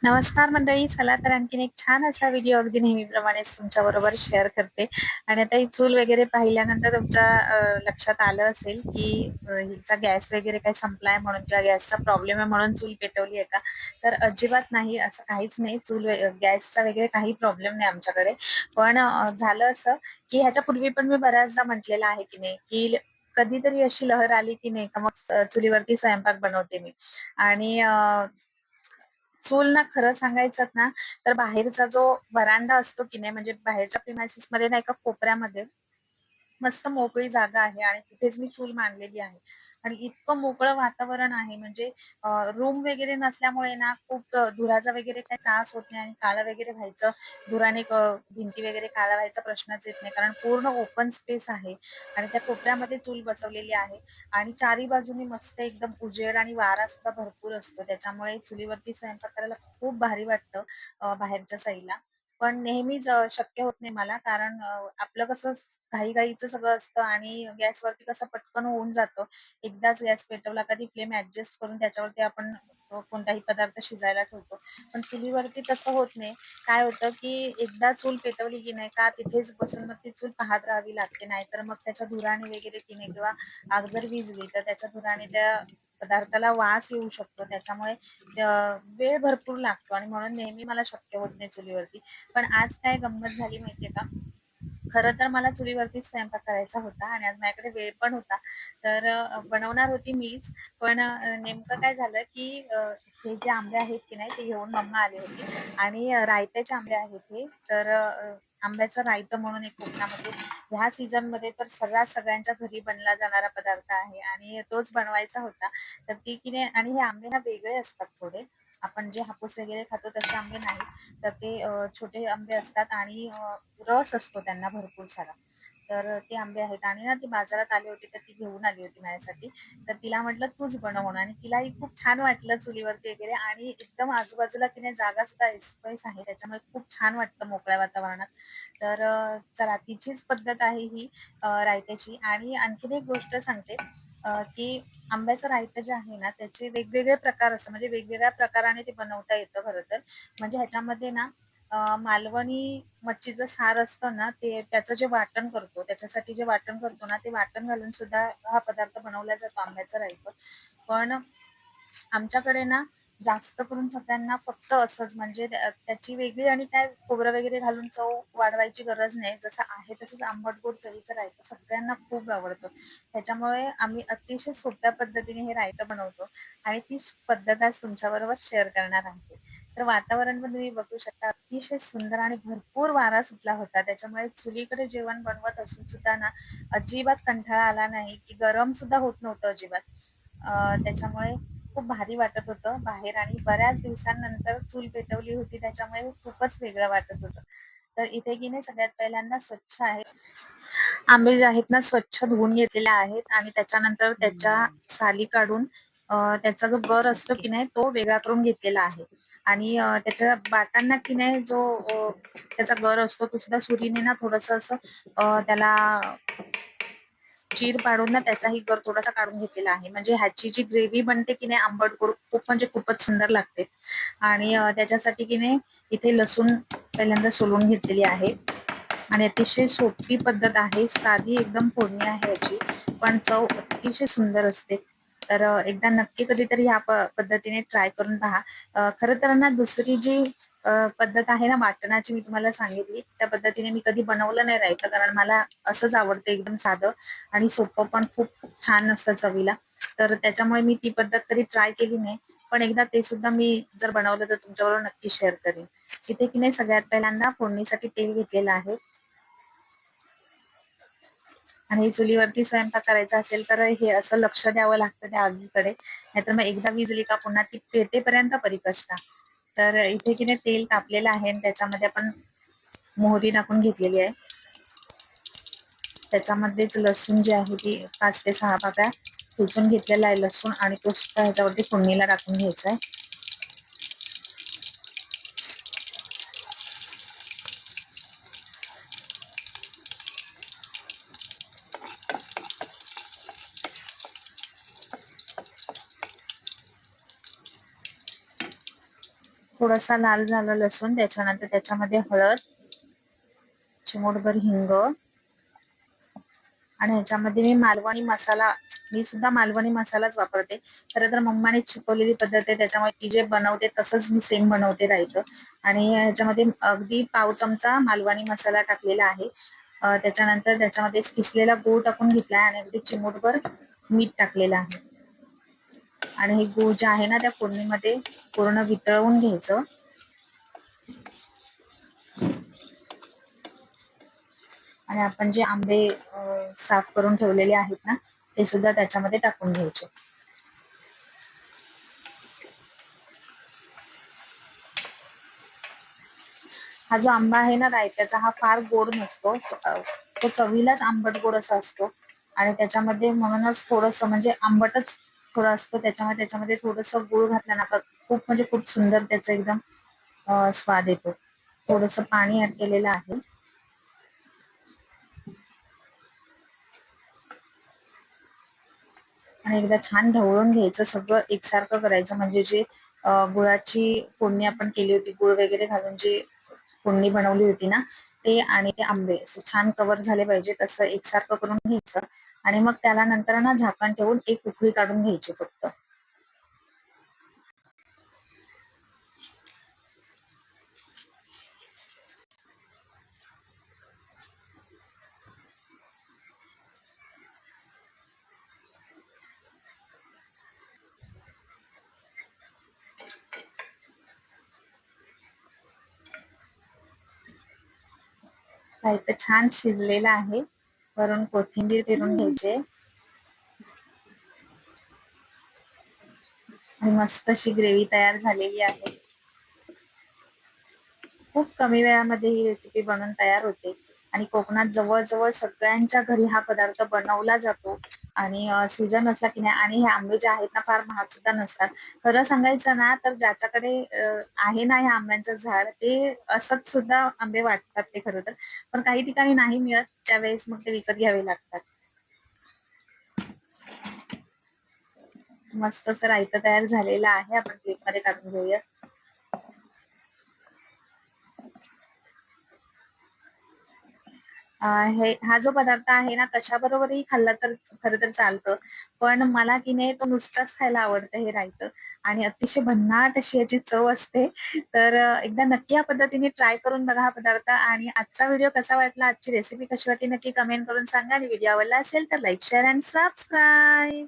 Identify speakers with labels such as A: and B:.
A: नमस्कार मंडळी. चला तर आणखीन एक छान असा व्हिडिओ अगदी नेहमीप्रमाणेच तुमच्याबरोबर शेअर करते. आणि आता ही चूल वगैरे पाहिल्यानंतर तुमच्या लक्षात आलं असेल, की हिचा गॅस वगैरे काही संपलाय म्हणून किंवा गॅसचा प्रॉब्लेम आहे म्हणून चूल पेटवली आहे का? तर अजिबात नाही, असं काहीच नाही. गॅसचा वगैरे काही प्रॉब्लेम नाही आमच्याकडे. पण झालं असं, की ह्याच्यापूर्वी पण मी बऱ्याचदा म्हटलेलं आहे, की नाही, की कधीतरी अशी लहर आली, की नाही का मग चुलीवरती स्वयंपाक बनवते मी. आणि चूल ना खरं सांगायचं ना, तर बाहेरचा जो व्हरांडा असतो की नाही, म्हणजे बाहेरच्या प्रिमाइसेसमध्ये ना एका कोपऱ्यामध्ये मस्त मोकळी जागा आहे आणि तिथेच मी चूल मांडलेली आहे. आणि इतकं मोकळं वातावरण आहे, म्हणजे रूम वगैरे नसल्यामुळे ना खूप धुराचा वगैरे काही त्रास होत नाही आणि काळं वगैरे व्हायचं, धुराने भिंती वगैरे काळा व्हायचा प्रश्नच येत नाही. कारण पूर्ण ओपन स्पेस आहे आणि त्या कोपऱ्यामध्ये चूल बसवलेली आहे आणि चारी बाजूनी मस्त एकदम उजेड आणि वारा सुद्धा भरपूर असतो. त्याच्यामुळे चुलीवरती स्वयंपाक करायला खूप भारी वाटतं बाहेरच्या साईडला. पण नेहमीच शक्य होत नाही मला, कारण आपलं कसं घाईघाईचं सगळं असतं आणि गॅसवरती कसं पटकन होऊन जातं. एकदाच गॅस पेटवला का ती फ्लेम ॲडजस्ट करून त्याच्यावरती आपण कोणताही पदार्थ शिजायला ठेवतो. पण चुलीवरती तसं होत नाही. काय होतं, की एकदा चूल पेटवली की नाही का तिथेच बसून मग ती चूल पाहत राहावी लागते. नाहीतर मग त्याच्या धुराने वगैरे की नाही, किंवा आग जर विझली तर त्याच्या धुराने त्या पदार्थाला वास येऊ शकतो. त्याच्यामुळे वेळ भरपूर लागतो आणि म्हणून नेहमी मला शक्य होत नाही चुलीवरती. पण आज काय गंमत झाली माहितीये का? खरं तर मला चुलीवरतीच स्वयंपाक करायचा होता आणि आज माझ्याकडे वेळ पण होता. तर बनवणार होती मीच. पण नेमकं काय झालं, की हे जे आंबे आहेत की नाही, ते घेऊन मम्मा आली होती आणि रायत्याचे आंबे आहेत हे. तर आंब्याचं रायतं म्हणून एक कोकणामध्ये ह्या सीझनमध्ये तर सगळ्यांच्या घरी बनला जाणारा पदार्थ आहे आणि तोच बनवायचा होता. तर ती की नाही, आणि हे आंबे ना वेगळे असतात थोडे. आपण जे हापूस वगैरे खातो तसे आंबे नाहीत. तर ते छोटे आंबे असतात आणि रस असतो त्यांना भरपूर सारा. तर ते आंबे आहेत आणि ना ती बाजारात आली होती, तर ती घेऊन आली होती माझ्यासाठी. तर तिला म्हटलं तूच बनव म्हणून, आणि तिलाही खूप छान वाटलं चुलीवरती वगैरे. आणि एकदम आजूबाजूला की नाही जागा सुद्धा ऐसपैस आहे, त्याच्यामुळे खूप छान वाटतं मोकळ्या वातावरणात. तर चला तिचीच पद्धत आहे ही रायत्याची. आणि आणखीन एक गोष्ट सांगते, की आंब्याचं रायतं जे आहे ना, त्याचे वेगवेगळे प्रकार असतात, म्हणजे वेगवेगळ्या प्रकाराने ते बनवता येतं खरं तर. म्हणजे ह्याच्यामध्ये ना मालवणी मच्छीचं सार असतं ना, ते त्याचं जे वाटण करतो, त्याच्यासाठी जे वाटण करतो ना, ते वाटण घालून सुद्धा हा पदार्थ बनवला जातो आंब्याचं रायतं. पण आमच्याकडे ना जास्त करून सगळ्यांना फक्त असंच, म्हणजे त्याची वेगळी आणि काय खोबरं वगैरे घालून चव वाढवायची गरज नाही. जसं आहे तसंच आंबट गोड चवीचं रायतं सगळ्यांना खूप आवडतं. त्याच्यामुळे आम्ही अतिशय सोप्या पद्धतीने हे रायतं बनवतो आणि तीच पद्धत आज तुमच्याबरोबर शेअर करणार आहे. तर वातावरण पण तुम्ही बघू शकता, अतिशय सुंदर आणि भरपूर वारा सुटला होता. त्याच्यामुळे चुलीकडे जेवण बनवत असून सुद्धा ना अजिबात कंटाळा आला नाही, की गरम सुद्धा होत नव्हतं अजिबात. त्याच्यामुळे खूप भारी वाटत होतं बाहेर आणि बऱ्याच दिवसांनंतर चूल पेटवली होती, त्याच्यामुळे खूपच वेगळं वाटत होतं. तर इथे की नाही सगळ्यात पहिल्यांदा स्वच्छ आहे. आंबे जे आहेत ना स्वच्छ धुवून घेतलेले आहेत आणि त्याच्यानंतर त्याच्या साली काढून त्याचा जो गर असतो की नाही तो वेगळा करून घेतलेला आहे. आणि त्याच्या बाटांना की नाही जो त्याचा गर असतो तो सुद्धा सुरीने ना थोडंसं असं त्याला चीर पाडून ना त्याचाही गर थोडासा काढून घेतलेला आहे. म्हणजे ह्याची जी ग्रेव्ही बनते की नाही आंबट गोड खूप म्हणजे खूपच सुंदर लागते. आणि त्याच्यासाठी की नाही इथे लसूण पहिल्यांदा सोलून घेतलेली आहे आणि अतिशय सोपी पद्धत आहे. साधी एकदम फोडणी आहे याची, पण चव अतिशय सुंदर असते. तर एकदा नक्की कधीतरी ह्या पद्धतीने ट्राय करून पहा. खरं तर ना दुसरी जी पद्धत आहे ना वाटणाची मी तुम्हाला सांगितली, त्या पद्धतीने मी कधी बनवलं नाही रायतं, कारण मला असंच आवडतं एकदम साधं आणि सोपं पण खूप छान असतं चवीला. तर त्याच्यामुळे मी ती पद्धत कधी ट्राय केली नाही. पण एकदा ते सुद्धा मी जर बनवलं तर तुमच्याबरोबर नक्की शेअर करेन. इथे की नाही सगळ्यात पहिल्यांदा फोडणीसाठी तेल घेतलेलं आहे. आणि चुलीवरती स्वयंपाक करायचा असेल तर हे असं लक्ष द्यावं लागतं त्या आगीकडे. नाहीतर मग एकदा विझली का पुन्हा ती पेटेपर्यंत परिकष्टा. तर इथे की नाही तेल तापलेलं आहे आणि त्याच्यामध्ये आपण मोहरी टाकून घेतलेली आहे. त्याच्यामध्येच लसूण जी आहे ती 5 ते 6 पाकळ्या ठेचून घेतलेला आहे लसूण आणि तो सुद्धा ह्याच्यावरती फोडणीला टाकून घ्यायचा आहे. थोडासा लाल झाला लसूण, त्याच्यानंतर त्याच्यामध्ये हळद, चिमूटभर हिंग आणि ह्याच्यामध्ये मी सुद्धा मालवणी मसालाच वापरते. खरं तर मम्माने शिकवलेली पद्धत आहे, त्याच्यामुळे ती जे बनवते तसंच मी सेम बनवते रायतं. आणि ह्याच्यामध्ये अगदी पाव चमचा मालवणी मसाला टाकलेला आहे. त्याच्यानंतर त्याच्यामध्येच किसलेला गूळ टाकून घेतलाय आणि अगदी चिमूटभर मीठ टाकलेलं आहे. आणि हे गूळ जे आहे ना त्या फोडणीमध्ये पूर्ण वितळवून घ्यायचं. आणि आपण जे आंबे साफ करून ठेवलेले आहेत ना ते सुद्धा त्याच्यामध्ये टाकून घ्यायचे. हा जो आंबा आहे ना रायत्याचा, हा फार गोड नसतो. तो चवीलाच आंबट गोड असा असतो आणि त्याच्यामध्ये म्हणूनच थोडंसं म्हणजे आंबटच थोडं असतो. त्याच्यामध्ये थोडंसं गूळ घातलं ना खूप म्हणजे खूप सुंदर त्याचा एकदम स्वाद येतो. थोडंसं पाणी ऍड केलेलं आहे आणि एकदा छान ढवळून घ्यायचं. सगळं एकसारखं करायचं म्हणजे जे गुळाची फोडणी आपण केली होती, गुळ वगैरे घालून जी फोडणी बनवली होती ना ते आणि ते आंबे असे छान कव्हर झाले पाहिजे तसं एकसारखं करून घ्यायचं. आणि मग त्याला नंतर ना झाकण ठेवून एक उकळी काढून घ्यायची फक्त. साहित्य छान शिजलेलं आहे. वरून कोथिंबीर पेरून घ्यायची आणि मस्त अशी ग्रेव्ही तयार झालेली आहे. खूप कमी वेळामध्ये ही रेसिपी बनून तयार होते आणि कोकणात जवळ-जवळ सगळ्यांच्या घरी हा पदार्थ बनवला जातो. आणि सीझन असला की नाही आणि हे आंबे जे आहेत ना फार महाग सुद्धा नसतात. खरं सांगायचं ना तर ज्याच्याकडे आहे ना हे आंब्यांचं झाड ते असंच सुद्धा आंबे वाटतात ते खरं तर. पण काही ठिकाणी नाही मिळत त्यावेळेस मग ते विकत घ्यावे लागतात. मस्त असं रायतं तयार झालेलं आहे. आपण प्लेटमध्ये काढून घेऊया. हा जो पदार्थ आहे ना कशाबरोबरही खाल्ला तर खरं तर चालतं. पण मला की नाही तो नुसताच खायला आवडतं हे रायतं आणि अतिशय भन्नाट अशी याची चव असते. तर एकदा नक्की या पद्धतीने ट्राय करून बघा हा पदार्थ. आणि आजचा व्हिडिओ कसा वाटला, आजची रेसिपी कशी वाटली नक्की कमेंट करून सांगा आणि व्हिडिओ आवडला असेल तर लाईक, शेअर अँड सबस्क्राईब.